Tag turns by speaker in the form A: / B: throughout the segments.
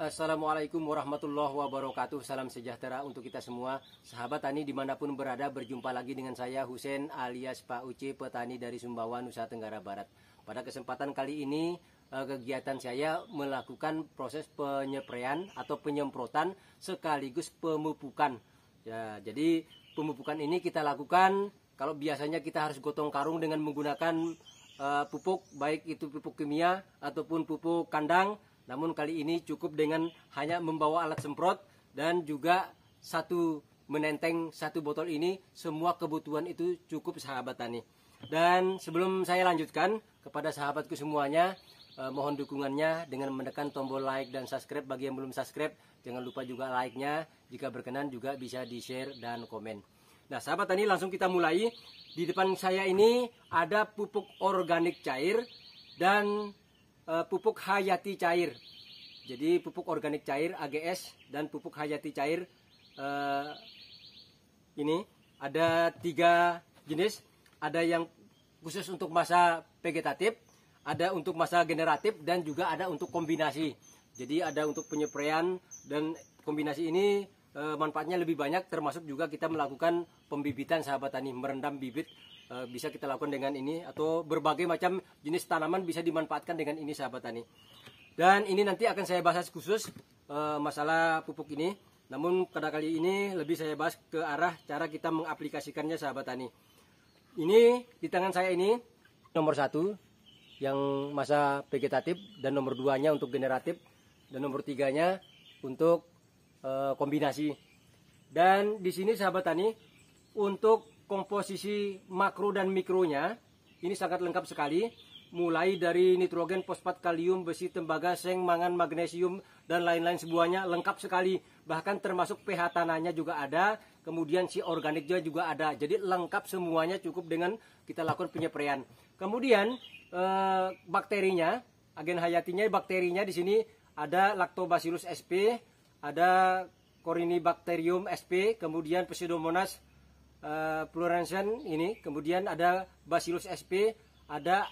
A: Assalamualaikum warahmatullahi wabarakatuh. Salam sejahtera untuk kita semua. Sahabat tani dimanapun berada, berjumpa lagi dengan saya Husein alias Pak Uci, petani dari Sumbawa, Nusa Tenggara Barat. Pada kesempatan kali ini kegiatan saya melakukan proses penyepraian atau penyemprotan sekaligus pemupukan. Ya, jadi pemupukan ini kita lakukan, kalau biasanya kita harus gotong karung dengan menggunakan pupuk, baik itu pupuk kimia ataupun pupuk kandang. Namun kali ini cukup dengan hanya membawa alat semprot dan juga menenteng satu botol ini, semua kebutuhan itu cukup sahabat tani. Dan sebelum saya lanjutkan, kepada sahabatku semuanya, mohon dukungannya dengan menekan tombol like dan subscribe. Bagi yang belum subscribe, jangan lupa juga like-nya. Jika berkenan juga bisa di-share dan komen. Nah sahabat tani, langsung kita mulai. Di depan saya ini ada pupuk organik cair dan pupuk hayati cair. Jadi pupuk organik cair AGS dan pupuk hayati cair ini ada 3 jenis. Ada yang khusus untuk masa vegetatif, ada untuk masa generatif, dan juga ada untuk kombinasi. Jadi ada untuk penyepraian, dan kombinasi ini manfaatnya lebih banyak, termasuk juga kita melakukan pembibitan sahabat tani, merendam bibit. Bisa kita lakukan dengan ini, atau berbagai macam jenis tanaman bisa dimanfaatkan dengan ini sahabat tani. Dan ini nanti akan saya bahas khusus masalah pupuk ini. Namun pada kali ini lebih saya bahas ke arah cara kita mengaplikasikannya sahabat tani. Ini di tangan saya ini nomor 1 yang masa vegetatif, dan nomor 2-nya untuk generatif, dan nomor 3-nya untuk kombinasi. Dan di sini sahabat tani, untuk komposisi makro dan mikronya ini sangat lengkap sekali, mulai dari nitrogen, fosfat, kalium, besi, tembaga, seng, mangan, magnesium, dan lain-lain semuanya lengkap sekali. Bahkan termasuk pH tanahnya juga ada, kemudian si organiknya juga ada. Jadi lengkap semuanya, cukup dengan kita lakukan penyepraian. Kemudian bakterinya, agen hayatinya, bakterinya di sini ada Lactobacillus sp, ada Corynebacterium sp, kemudian Pseudomonas fluorescens ini, kemudian ada Bacillus sp, ada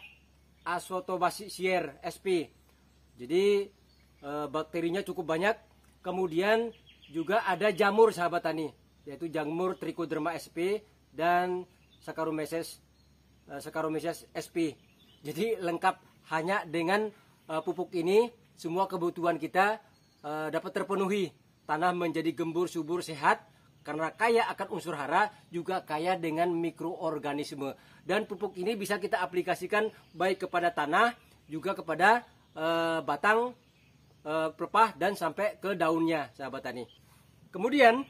A: Azotobacillus sp. Jadi bakterinya cukup banyak. Kemudian juga ada jamur sahabat tani, yaitu jamur Trichoderma sp dan Saccharomyces sp. Jadi lengkap, hanya dengan pupuk ini semua kebutuhan kita dapat terpenuhi. Tanah menjadi gembur, subur, sehat, karena kaya akan unsur hara, juga kaya dengan mikroorganisme. Dan pupuk ini bisa kita aplikasikan baik kepada tanah, juga kepada batang, pelepah, dan sampai ke daunnya sahabat tani. Kemudian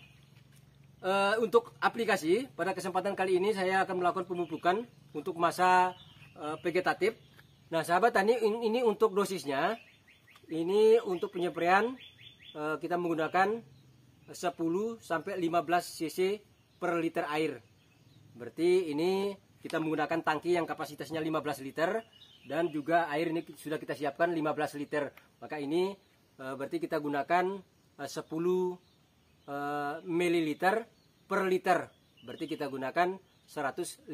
A: untuk aplikasi, pada kesempatan kali ini saya akan melakukan pemupukan untuk masa vegetatif. Nah sahabat tani, ini untuk dosisnya, ini untuk penyepraian kita menggunakan 10 sampai 15 cc per liter air. Berarti ini kita menggunakan tangki yang kapasitasnya 15 liter, dan juga air ini sudah kita siapkan 15 liter. Maka ini berarti kita gunakan 10 ml per liter. Berarti kita gunakan 150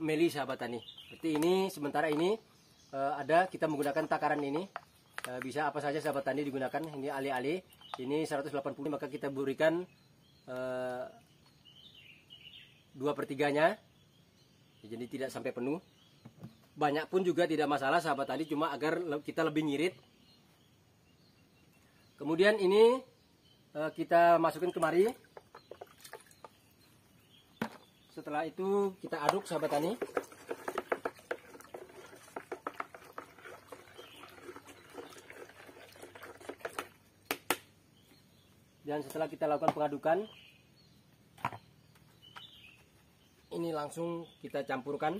A: ml sahabat tani. Berarti ini sementara ini ada kita menggunakan takaran ini. Bisa apa saja sahabat tani digunakan. Ini alih-alih, ini 180, maka kita berikan 2/3-nya, jadi tidak sampai penuh. Banyak pun juga tidak masalah sahabat tani, cuma agar kita lebih ngirit. Kemudian ini kita masukin kemari. Setelah itu kita aduk sahabat tani. Dan setelah kita lakukan pengadukan, ini langsung kita campurkan,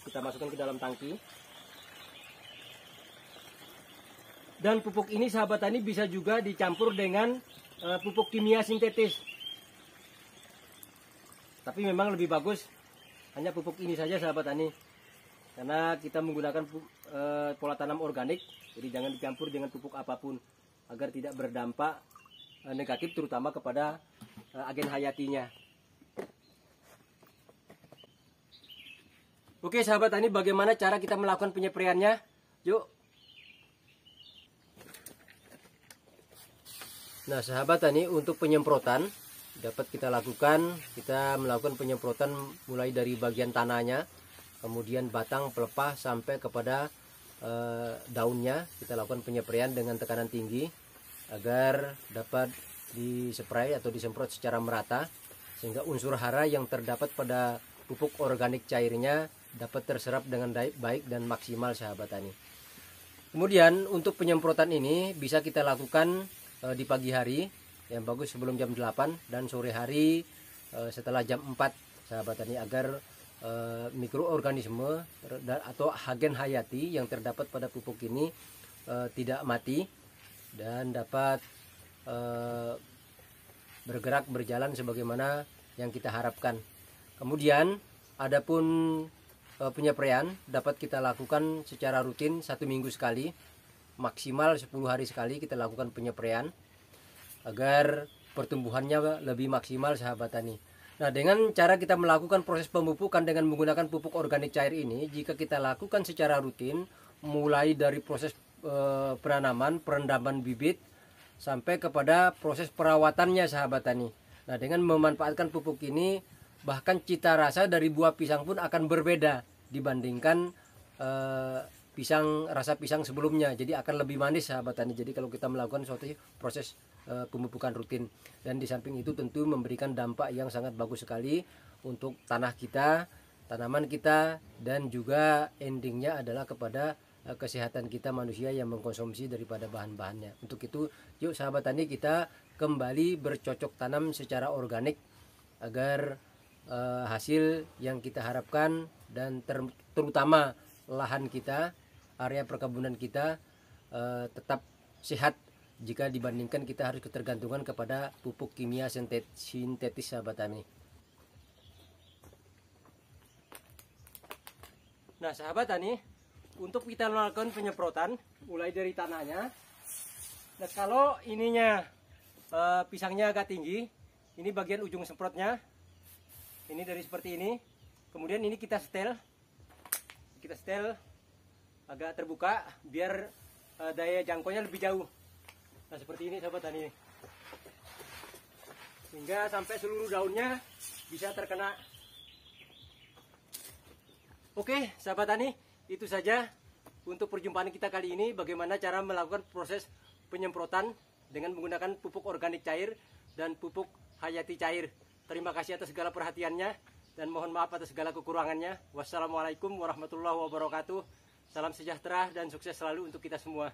A: kita masukkan ke dalam tangki. Dan pupuk ini sahabat tani bisa juga dicampur dengan pupuk kimia sintetis. Tapi memang lebih bagus hanya pupuk ini saja sahabat tani, karena kita menggunakan pola tanam organik. Jadi jangan dicampur dengan pupuk apapun, agar tidak berdampak negatif terutama kepada agen hayatinya. Oke sahabat tani, bagaimana cara kita melakukan penyepraiannya? Yuk. Nah sahabat tani, untuk penyemprotan dapat kita melakukan penyemprotan mulai dari bagian tanahnya, kemudian batang, pelepah sampai kepada daunnya. Kita lakukan penyepraian dengan tekanan tinggi agar dapat dispray atau disemprot secara merata, sehingga unsur hara yang terdapat pada pupuk organik cairnya dapat terserap dengan baik dan maksimal sahabat tani. Kemudian untuk penyemprotan ini bisa kita lakukan di pagi hari yang bagus sebelum jam 8 dan sore hari setelah jam 4 sahabat tani, agar mikroorganisme atau agen hayati yang terdapat pada pupuk ini tidak mati dan dapat bergerak berjalan sebagaimana yang kita harapkan. Kemudian adapun penyepraian dapat kita lakukan secara rutin 1 minggu sekali, maksimal 10 hari sekali kita lakukan penyepraian agar pertumbuhannya lebih maksimal sahabat tani. Nah, dengan cara kita melakukan proses pemupukan dengan menggunakan pupuk organik cair ini, jika kita lakukan secara rutin mulai dari proses penanaman, perendaman bibit sampai kepada proses perawatannya sahabat tani. Nah, dengan memanfaatkan pupuk ini, bahkan cita rasa dari buah pisang pun akan berbeda dibandingkan rasa pisang sebelumnya. Jadi akan lebih manis sahabat tani. Jadi kalau kita melakukan suatu proses pemupukan rutin, dan di samping itu tentu memberikan dampak yang sangat bagus sekali untuk tanah kita, tanaman kita, dan juga endingnya adalah kepada kesehatan kita manusia yang mengkonsumsi daripada bahan-bahannya. Untuk itu yuk sahabat tani, kita kembali bercocok tanam secara organik agar hasil yang kita harapkan dan terutama lahan kita, area perkebunan kita tetap sehat jika dibandingkan kita harus ketergantungan kepada pupuk kimia sintetis sahabat tani. Nah sahabat tani, untuk kita melakukan penyemprotan mulai dari tanahnya. Nah kalau ininya pisangnya agak tinggi, ini bagian ujung semprotnya, ini dari seperti ini. Kemudian ini kita setel agak terbuka biar daya jangkaunya lebih jauh. Nah seperti ini sahabat tani, sehingga sampai seluruh daunnya bisa terkena. Oke sahabat tani, itu saja untuk perjumpaan kita kali ini, bagaimana cara melakukan proses penyemprotan dengan menggunakan pupuk organik cair dan pupuk hayati cair. Terima kasih atas segala perhatiannya dan mohon maaf atas segala kekurangannya. Wassalamualaikum warahmatullahi wabarakatuh. Salam sejahtera dan sukses selalu untuk kita semua.